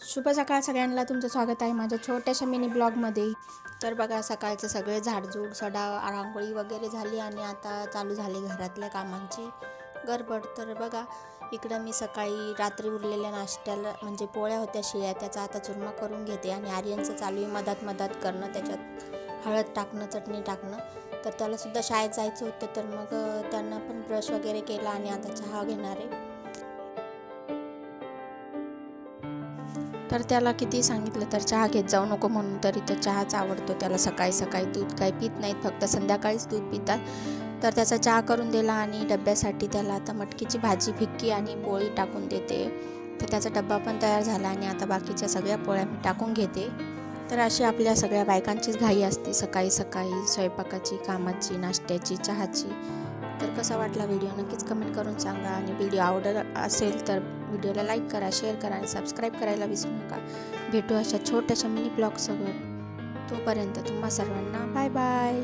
शुभ सकाळ सगळ्यांना. तुमचं स्वागत आहे माझ्या छोट्याशा मिनी ब्लॉगमध्ये. तर बघा, सकाळचं सगळे झाडझूड, सडा, रांगोळी वगैरे झाली आणि आता चालू झाली घरातल्या कामांची गडबड. तर बघा, इकडं मी सकाळी रात्री उरलेल्या नाश्त्याला म्हणजे पोळ्या होत्या शिळ्या, त्याचा आता चुरमा करून घेते आणि आर्यनचं चालू आहे मधात मधात करणं, त्याच्यात हळद टाकणं, चटणी टाकणं. तर त्यालासुद्धा शाळेत जायचं होतं, तर मग त्यांना पण ब्रश वगैरे केला आणि आता चहा घेणार आहे. तर त्याला किती सांगितलं तर चहा घेत जाऊ नको म्हणून, तरी तो चहाच आवडतो त्याला. सकाळी सकाळी दूध काही पित नाहीत, फक्त संध्याकाळीच दूध पितात. तर त्याचा चहा करून दिला आणि डब्यासाठी त्याला आता मटकीची भाजी, फिक्की आणि पोळी टाकून देते. तर त्याचा डब्बा पण तयार झाला आणि आता बाकीच्या सगळ्या पोळ्या मी टाकून घेते. तर अशी आपल्या सगळ्या बायकांचीच घाई असते सकाळी सकाळी, स्वयंपाकाची, कामाची, नाश्त्याची, चहाची. तर कसा वाटला व्हिडिओ नक्कीच कमेंट करून सांगा आणि व्हिडिओ आवडत असेल तर व्हिडिओला लाईक करा, शेअर करा आणि सबस्क्राईब करायला विसरू नका. भेटू अशा छोट्याशा मिनी ब्लॉगसोबत. तोपर्यंत तुम्हा सर्वांना बाय बाय.